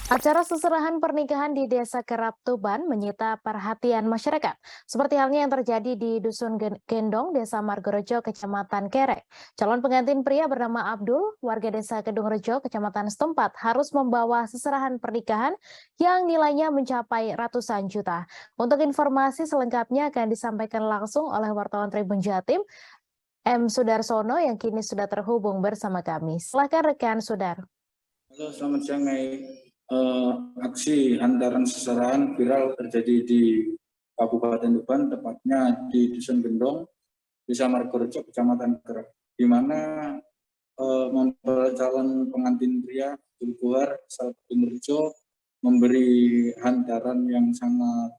Acara seserahan pernikahan di Desa Kerap Tuban menyita perhatian masyarakat. Seperti halnya yang terjadi di Dusun Gendong, Desa Margorejo, Kecamatan Kerek. Calon pengantin pria bernama Abdul, warga Desa Kedungrejo, Kecamatan setempat, harus membawa seserahan pernikahan yang nilainya mencapai ratusan juta. Untuk informasi selengkapnya akan disampaikan langsung oleh wartawan Tribun Jatim, M. Sudarsono yang kini sudah terhubung bersama kami. Silakan rekan Sudar. Halo, selamat siang, Mei. Aksi hantaran seserahan viral terjadi di Kabupaten Tuban, tepatnya di Dusun Gendong, Desa Margorejo, Kecamatan Kerek, di mana mempelai calon pengantin pria Abdul asal Kedungrejo memberi hantaran yang sangat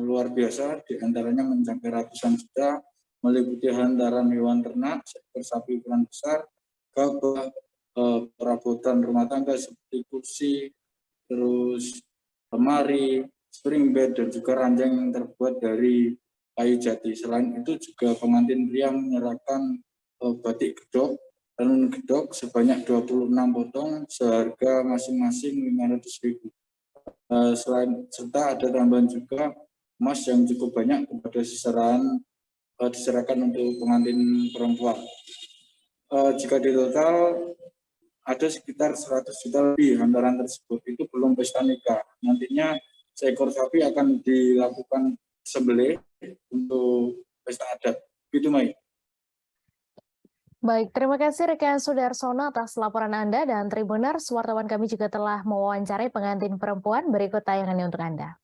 luar biasa, diantaranya mencapai ratusan juta, meliputi hantaran hewan ternak, seekor sapi ukuran besar, gabah, perabotan rumah tangga seperti kursi, terus lemari, spring bed, dan juga ranjang yang terbuat dari kayu jati. Selain itu juga pengantin pria menyerahkan batik gedok, tenun gedok sebanyak 26 potong seharga masing-masing 500.000. Serta ada tambahan juga emas yang cukup banyak kepada diserahkan untuk pengantin perempuan. Jika di total ada sekitar 100 juta lebih hantaran tersebut, itu belum pesta nikah. Nantinya seekor sapi akan dilakukan sembelih untuk pesta adat. Gitu, Mai. Baik, terima kasih rekan Sudarsono atas laporan Anda, dan Tribuners, wartawan kami juga telah mewawancarai pengantin perempuan. Berikut tayangannya untuk Anda.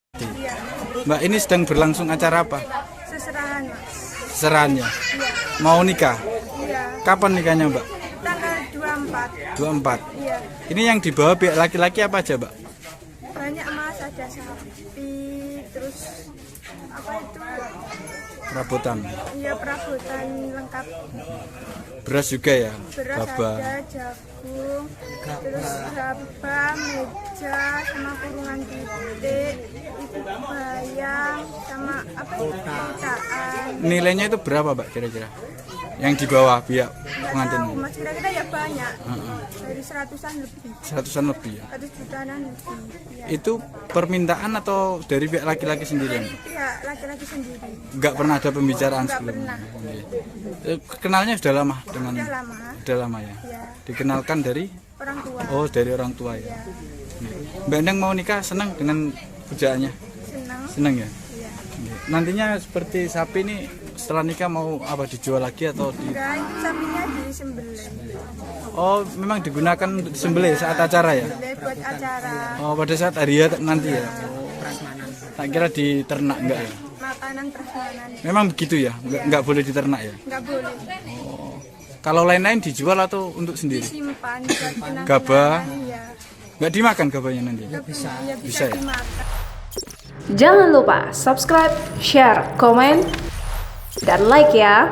Mbak, ini sedang berlangsung acara apa? Seserahan, Mas. Seserahannya? Iya. Mau nikah? Iya. Kapan nikahnya, Mbak? Tanggal 24. 24? Iya. Ini yang dibawa pihak laki-laki apa aja, Mbak? Banyak, Mas, ada sapi, terus apa itu? Perabotan? Iya, perabotan lengkap. Beras juga ya? Beras Baba. ada, jagung, terus gabah, meja, sama kurungan titik, itu bayang, sama apa itu? Kotaan. Nilainya itu berapa, Mbak, kira-kira? Yang dibawa pihak Nggak pengantin? tahu, Mas, kira-kira ya banyak. Dari 100-an lebih. 100-an lebih ya? 100 jutaan lebih. Ya. Itu permintaan atau dari pihak laki-laki sendiri? Dari pihak laki-laki sendiri. Nggak pernah ada pembicaraan Nggak sebelumnya? pernah. Iya. Kenalnya sudah lama dengan? Udah lama. Sudah lama ya? Ya. Dikenalkan dari? Orang tua. Oh, dari orang tua ya? Ya. Mbak Endang mau nikah senang dengan pujaannya? Senang. Senang ya? Iya. Nantinya seperti sapi ini setelah nikah mau apa, dijual lagi atau di... Enggak, itu sapinya disembelih. Oh, memang digunakan untuk disembelih saat acara ya? Disembelih buat acara. Oh, pada saat hari nanti ya? Tak kira di ternak enggak ya? Makanan prasmanan. Memang begitu ya? Enggak boleh di ternak ya? Enggak boleh. Kalau lain-lain dijual atau untuk sendiri? Disimpan buat kenang-kenangan. Gabah? Iya. Enggak dimakan gabahnya nanti? Ya, bisa Bisa ya? dimakan. Jangan lupa subscribe, share, komen, dan like ya.